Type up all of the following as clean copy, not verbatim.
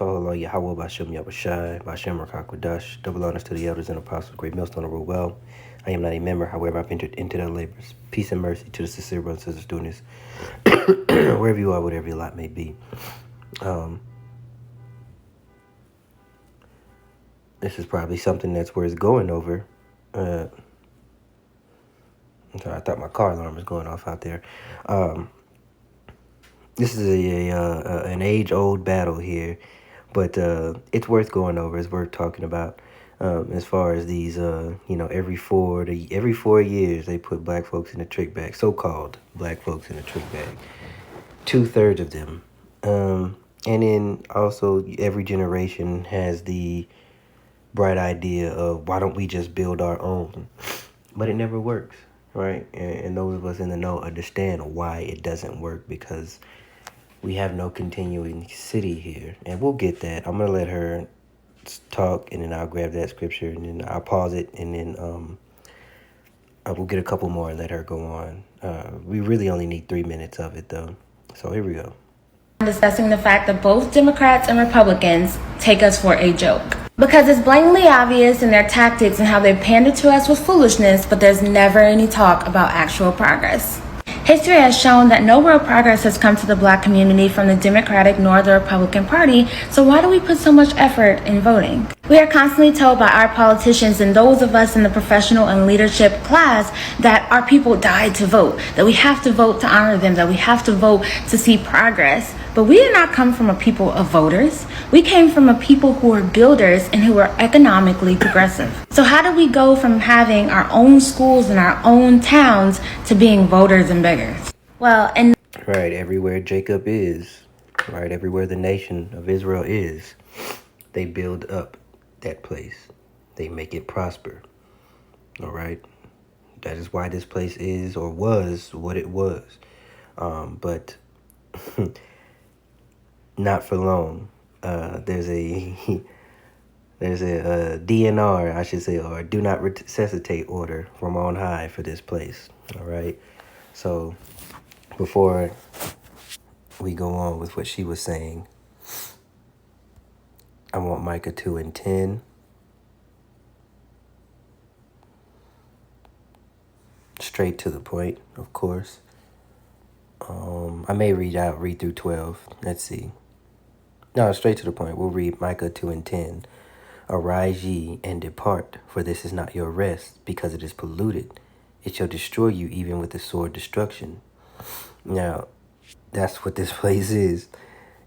Allah Yahweh Bashem Yahushai, Bashem Rakakwadash, double honors to the elders and apostles, great millstone of rule well. I am not a member, however, I've entered into their labors. Peace and mercy to the sincere brothers and sisters doing this, wherever you are, whatever your lot may be. This is probably something that's worth going over. I'm sorry, I thought my car alarm was going off out there. This is an age-old battle here, but it's worth going over. It's worth talking about. As far as these, every 4 years they put black folks in the trick bag, so-called black folks in the trick bag. 2/3 of them, and then also every generation has the bright idea of why don't we just build our own, but it never works, right? And those of us in the know understand why it doesn't work, because we have no continuing city here, and we'll get that. I'm gonna let her talk, and then I'll grab that scripture, and then I'll pause it, and then I will get a couple more and let her go on. We really only need 3 minutes of it, though. So here we go. Discussing the fact that both Democrats and Republicans take us for a joke. Because it's blatantly obvious in their tactics and how they pander to us with foolishness, but there's never any talk about actual progress. History has shown that no real progress has come to the black community from the Democratic nor the Republican Party, so why do we put so much effort in voting? We are constantly told by our politicians and those of us in the professional and leadership class that our people died to vote, that we have to vote to honor them, that we have to vote to see progress. But we did not come from a people of voters. We came from a people who were builders and who were economically progressive. So how do we go from having our own schools and our own towns to being voters and beggars? Well, and right, everywhere Jacob is, right, everywhere the nation of Israel is, they build up that place. They make it prosper. All right? That is why this place is or was what it was. But not for long. There's a DNR, I should say, or do not resuscitate order from on high for this place. All right. So before we go on with what she was saying, I want Micah 2:10. Straight to the point, of course. I may read through 12. Let's see. No, straight to the point. We'll read Micah 2:10. Arise ye and depart, for this is not your rest, because it is polluted. It shall destroy you even with the sword destruction. Now, that's what this place is.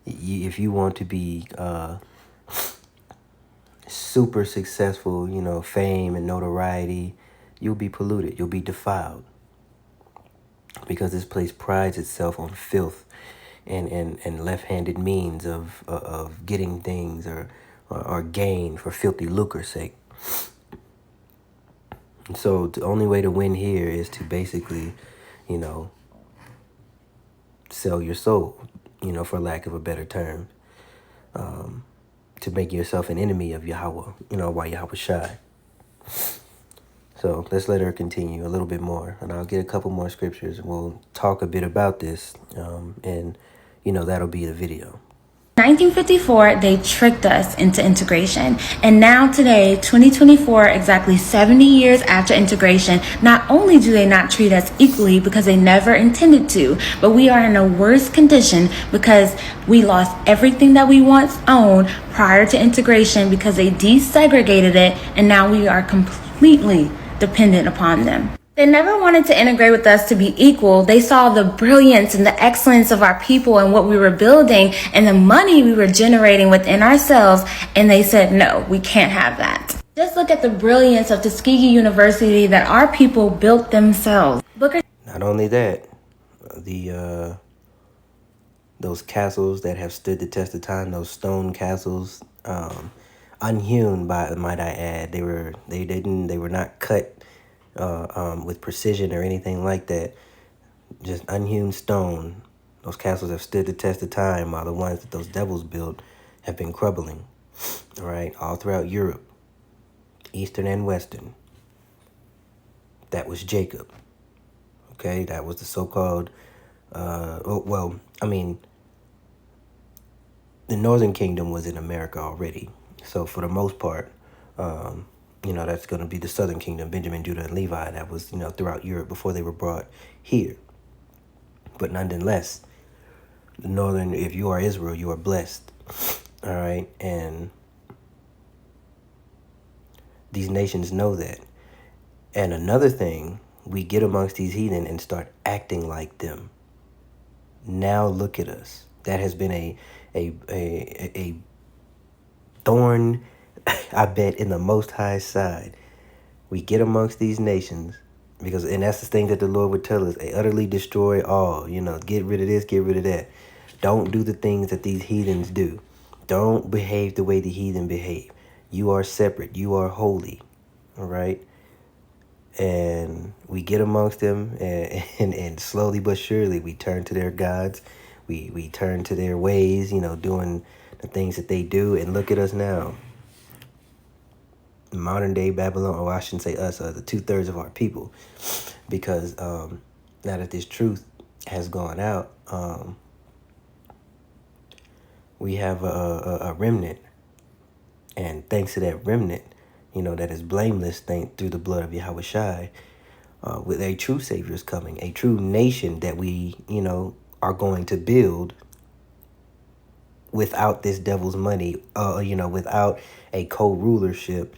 If you want to be super successful, fame and notoriety, you'll be polluted. You'll be defiled. Because this place prides itself on filth and left-handed means of getting things or gain for filthy lucre's sake. And so the only way to win here is to basically, sell your soul, for lack of a better term, to make yourself an enemy of Yahweh, why Yahweh shy. So let's let her continue a little bit more, and I'll get a couple more scriptures, and we'll talk a bit about this, and that'll be the video. 1954, they tricked us into integration. And now today, 2024, exactly 70 years after integration, not only do they not treat us equally because they never intended to, but we are in a worse condition because we lost everything that we once owned prior to integration because they desegregated it, and now we are completely dependent upon them. They never wanted to integrate with us to be equal. They saw the brilliance and the excellence of our people and what we were building and the money we were generating within ourselves, and they said, no, we can't have that. Just look at the brilliance of Tuskegee University that our people built themselves. Not only that, those castles that have stood the test of time, those stone castles, unhewn, might I add, they were not cut with precision or anything like that. Just unhewn stone. Those castles have stood the test of time, while the ones that those devils built have been crumbling. All right, all throughout Europe, Eastern and Western. That was Jacob. Okay, that was the so-called. the Northern Kingdom was in America already. So for the most part, that's going to be the Southern Kingdom, Benjamin, Judah, and Levi. That was, throughout Europe before they were brought here. But nonetheless, the Northern, if you are Israel, you are blessed. All right. And these nations know that. And another thing, we get amongst these heathen and start acting like them. Now look at us. That has been a thorn, I bet, in the Most High side. We get amongst these nations and that's the thing that the Lord would tell us. They utterly destroy all. Get rid of this, get rid of that. Don't do the things that these heathens do. Don't behave the way the heathen behave. You are separate. You are holy. All right. And we get amongst them, and slowly but surely we turn to their gods. We turn to their ways, doing the things that they do. And look at us now. Modern day Babylon, or I shouldn't say us, the 2/3 of our people. Because now that this truth has gone out, we have a remnant. And thanks to that remnant, that is blameless through the blood of Yahweh Shai, with a true Savior is coming, a true nation that we, are going to build without this devil's money, without a co-rulership.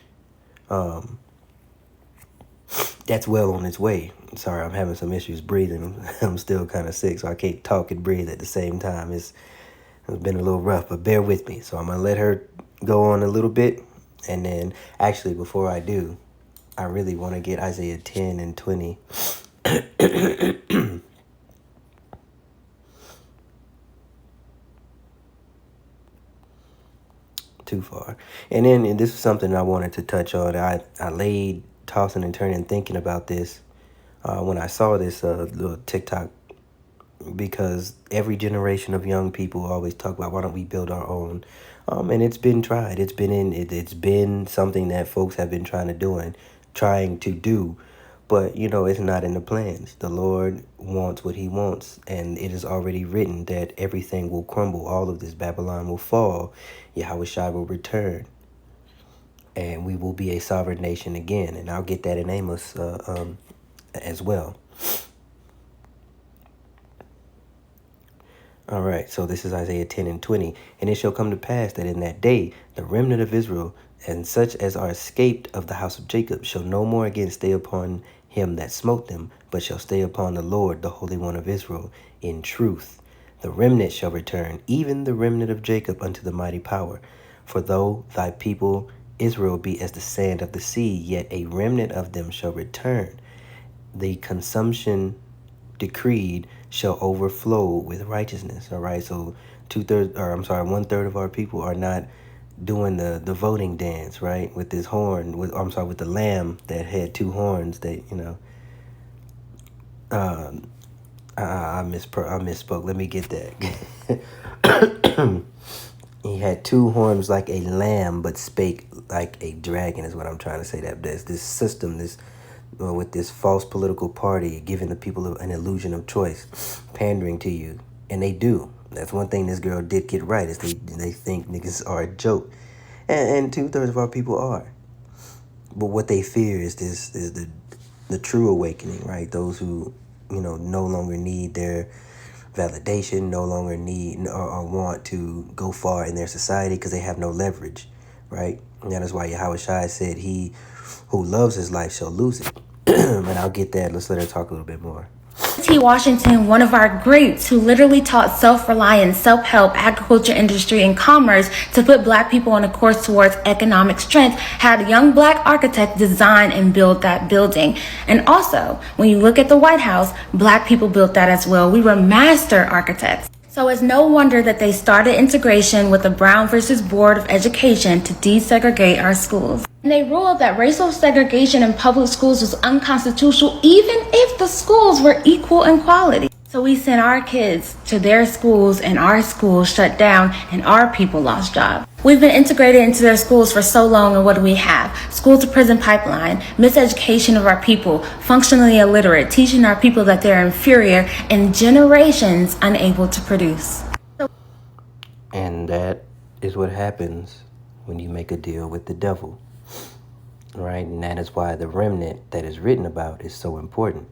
That's well on its way. Sorry, I'm having some issues breathing. I'm still kind of sick, so I can't talk and breathe at the same time. It's been a little rough, but bear with me. So I'm going to let her go on a little bit. And then, actually, before I do, I really want to get Isaiah 10 and 20. Too far. And this is something I wanted to touch on. I laid tossing and turning thinking about this when I saw this little TikTok, because every generation of young people always talk about, why don't we build our own? And it's been tried. It's been something that folks have been trying to do, but it's not in the plans. The Lord wants what he wants, and it is already written that everything will crumble. All of this Babylon will fall. Yahweh Shai will return, and we will be a sovereign nation again. And I'll get that in Amos as well. All right, so this is Isaiah 10 and 20. And it shall come to pass that in that day, the remnant of Israel, and such as are escaped of the house of Jacob, shall no more again stay upon him that smote them, but shall stay upon the Lord, the Holy One of Israel, in truth. The remnant shall return, even the remnant of Jacob, unto the mighty power. For though thy people Israel be as the sand of the sea, yet a remnant of them shall return. The consumption decreed shall overflow with righteousness. All right, so 1/3 of our people are not doing the voting dance, right, with this horn, with the lamb that had two horns. That I misspoke. Let me get that. He had two horns like a lamb, but spake like a dragon, is what I'm trying to say. That there's this system, with this false political party, giving the people an illusion of choice, pandering to you. And they do. That's one thing this girl did get right, is they think niggas are a joke. And 2/3 of our people are. But what they fear is the true awakening, right? Those who, no longer need their validation, no longer need or want to go far in their society because they have no leverage, right? And that is why Yahweh Shai said, he who loves his life shall lose it. And I'll get that. Let's let her talk a little bit more. T. Washington, one of our greats who literally taught self-reliance, self-help, agriculture industry, and commerce to put Black people on a course towards economic strength, had a young Black architect design and build that building. And also, when you look at the White House, Black people built that as well. We were master architects. So it's no wonder that they started integration with the Brown versus Board of Education to desegregate our schools. And they ruled that racial segregation in public schools was unconstitutional, even if the schools were equal in quality. So we sent our kids to their schools, and our schools shut down, and our people lost jobs. We've been integrated into their schools for so long, and what do we have? School to prison pipeline, miseducation of our people, functionally illiterate, teaching our people that they're inferior, and generations unable to produce. And that is what happens when you make a deal with the devil, right? And that is why the remnant that is written about is so important,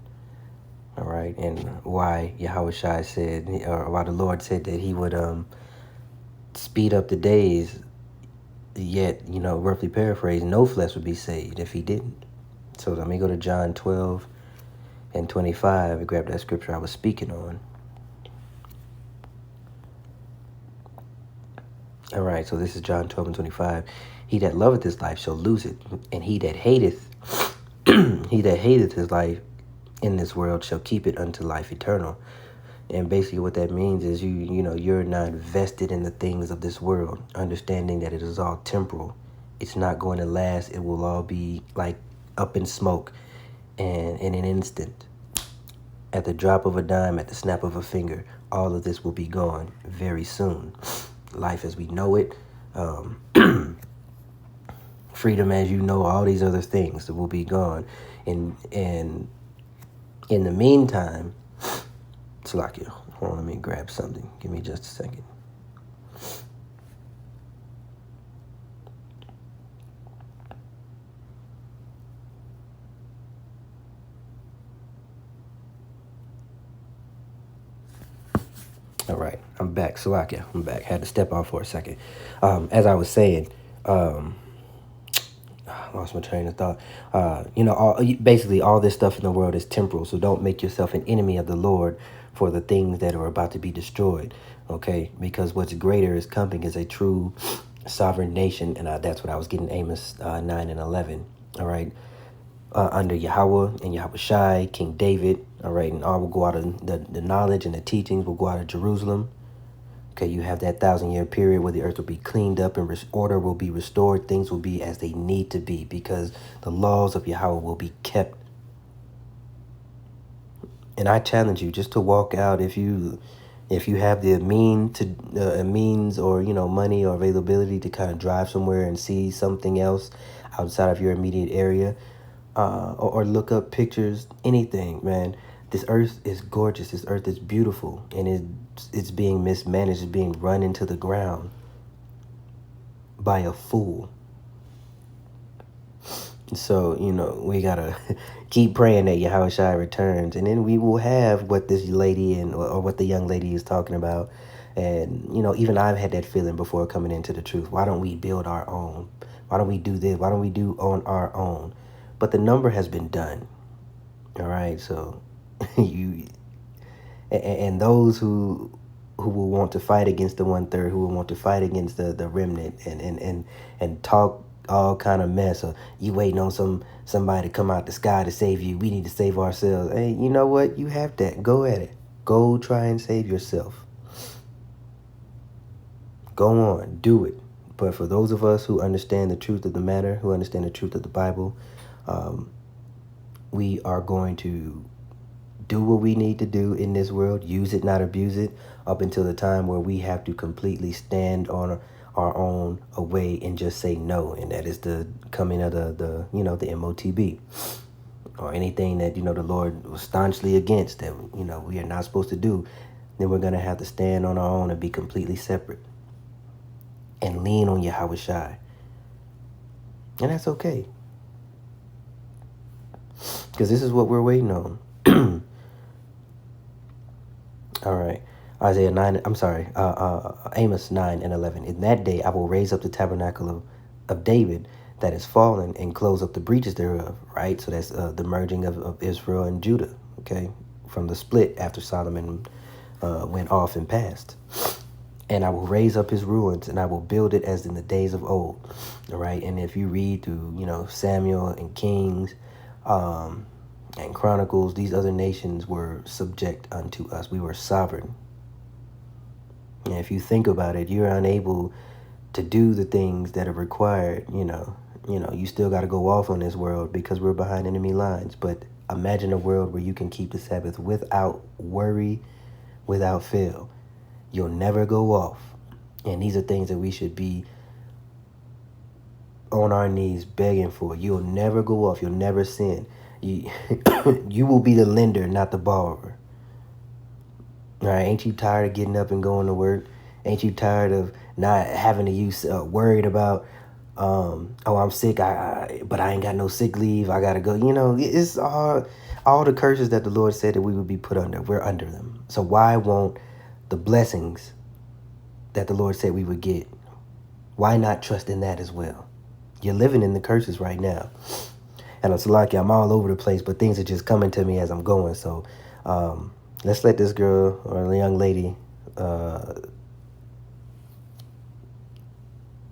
all right? And why Yahushua said, or why the Lord said that he would speed up the days, yet, roughly paraphrase, no flesh would be saved if he didn't. So let me go to John 12 and 25 and grab that scripture I was speaking on. All right, so this is John 12 and 25. He that loveth his life shall lose it, and he that hateth, he that hateth his life in this world shall keep it unto life eternal. And basically what that means is you're not vested in the things of this world, understanding that it is all temporal. It's not going to last. It will all be like up in smoke and in an instant. At the drop of a dime, at the snap of a finger, all of this will be gone very soon. Life as we know it, freedom as you know, all these other things that will be gone. And in the meantime, Salakia, hold on, let me grab something. Give me just a second. All right, I'm back. Salakia, I'm back. Had to step off for a second. As I was saying, I lost my train of thought. Basically all this stuff in the world is temporal, so don't make yourself an enemy of the Lord for the things that are about to be destroyed, okay? Because what's greater is coming is a true sovereign nation, and that's what I was getting Amos 9 and 11, all right? Under Yahweh and Yahweh Shai, King David, all right, and all will go out of the knowledge and the teachings will go out of Jerusalem. Okay, you have that 1,000-year period where the earth will be cleaned up and order will be restored. Things will be as they need to be because the laws of Yahweh will be kept. And I challenge you just to walk out if you have the means or money or availability to kind of drive somewhere and see something else outside of your immediate area. Or look up pictures, anything, man. This earth is gorgeous. This earth is beautiful, and it's being mismanaged. It's being run into the ground by a fool. So, we got to keep praying that Yahushua returns, and then we will have what this lady or what the young lady is talking about. And, even I've had that feeling before coming into the truth. Why don't we build our own? Why don't we do this? Why don't we do on our own? But the number has been done. All right. So and those who will want to fight against the 1/3, who will want to fight against the remnant and talk all kind of mess, or you waiting on somebody to come out the sky to save you. We need to save ourselves. Hey, you know what? You have that. Go at it. Go try and save yourself. Go on. Do it. But for those of us who understand the truth of the matter, who understand the truth of the Bible, we are going to do what we need to do in this world, use it, not abuse it, up until the time where we have to completely stand on our own away and just say no. And that is the coming of the MOTB, or anything that, the Lord was staunchly against that, we are not supposed to do. Then we're going to have to stand on our own and be completely separate and lean on Yahweh Shai. And that's okay. Because this is what we're waiting on. All right. Amos 9 and 11. In that day I will raise up the tabernacle of David that is fallen and close up the breaches thereof. Right. So that's the merging of Israel and Judah. Okay. From the split after Solomon went off and passed. And I will raise up his ruins and I will build it as in the days of old. All right. And if you read through, Samuel and Kings, and Chronicles, these other nations were subject unto us. We were sovereign. And if you think about it, you're unable to do the things that are required. You still got to go off on this world because we're behind enemy lines. But imagine a world where you can keep the Sabbath without worry, without fail. You'll never go off. And these are things that we should be on our knees begging for. You'll never go off. You'll never sin. You will be the lender, not the borrower. All right, ain't you tired of getting up and going to work Ain't you tired of not having to use worried about oh, I'm sick, but I ain't got no sick leave, I gotta go. It's all the curses that the Lord said that we would be put under, we're under them. So why won't the blessings that the Lord said we would get, why not trust in that as well? You're living in the curses right now. And it's like I'm all over the place, but things are just coming to me as I'm going. So let's let this girl or the young lady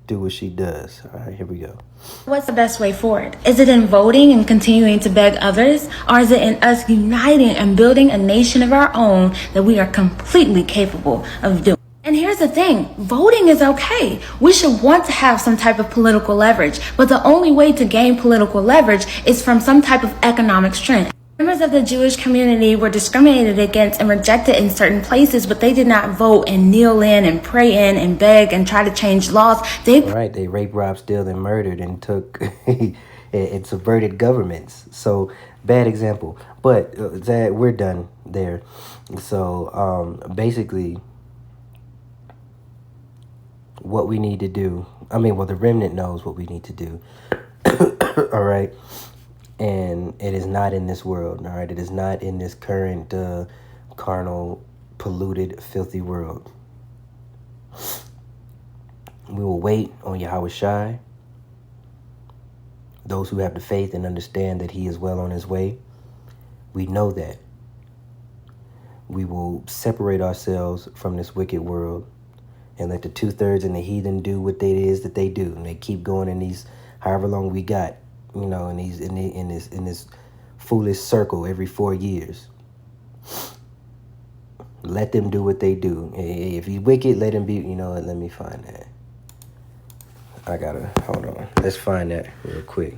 do what she does. All right, here we go. What's the best way forward? Is it in voting and continuing to beg others? Or is it in us uniting and building a nation of our own that we are completely capable of doing? And here's the thing, voting is okay. We should want to have some type of political leverage, but the only way to gain political leverage is from some type of economic strength. Members of the Jewish community were discriminated against and rejected in certain places, but they did not vote and kneel in and pray in and beg and try to change laws. Right, they raped, robbed, steal, and murdered and took and subverted governments. So bad example. But that we're done there. So basically, what we need to do. The remnant knows what we need to do. All right. And it is not in this world. All right. It is not in this current carnal, polluted, filthy world. We will wait on Yahweh Shai. Those who have the faith and understand that he is well on his way. We know that. We will separate ourselves from this wicked world and let the 2/3 and the heathen do what it is that they do. And they keep going in these, however long we got, in this foolish circle every 4 years. Let them do what they do. If he's wicked, let him be. Let me find that. Hold on. Let's find that real quick.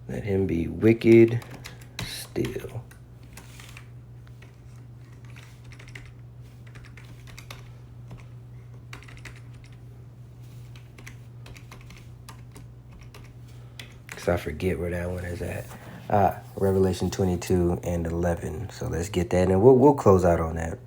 Let him be wicked still. Because I forget where that one is at. Revelation 22 and 11. So let's get that, and we'll close out on that.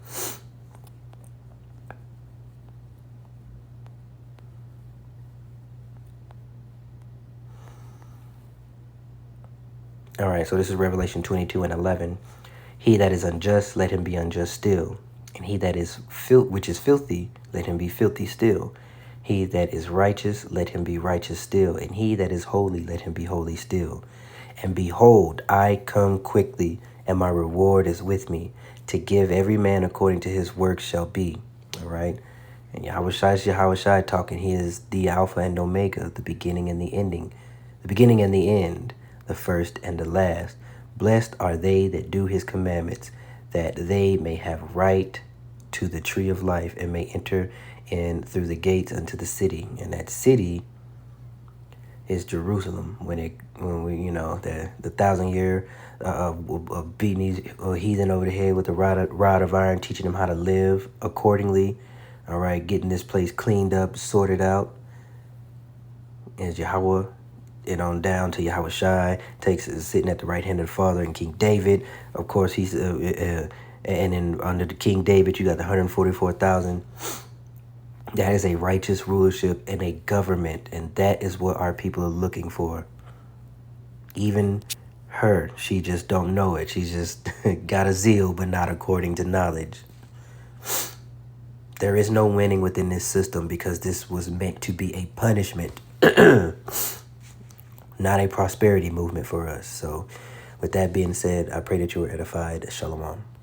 All right, so this is Revelation 22 and 11. He that is unjust, let him be unjust still. And he that is which is filthy, let him be filthy still. He that is righteous, let him be righteous still. And he that is holy, let him be holy still. And behold, I come quickly, and my reward is with me, to give every man according to his work shall be. All right? And Yahweh Shai talking. He is the Alpha and Omega, the beginning and the ending, the beginning and the end, the first and the last. Blessed are they that do his commandments, that they may have right to the tree of life and may enter in through the gates unto the city. And that city is Jerusalem. When we the 1,000-year of beating these heathen over the head with a rod of iron, teaching them how to live accordingly. All right, getting this place cleaned up, sorted out. Is Yahweh. And on down to Yahweh Shai, is sitting at the right hand of the Father, and King David. Of course, he's and then under the King David, you got the 144,000. That is a righteous rulership and a government, and that is what our people are looking for. Even her, she just don't know it. She's just got a zeal, but not according to knowledge. There is no winning within this system because this was meant to be a punishment. Not a prosperity movement for us. So with that being said, I pray that you were edified. Shalom.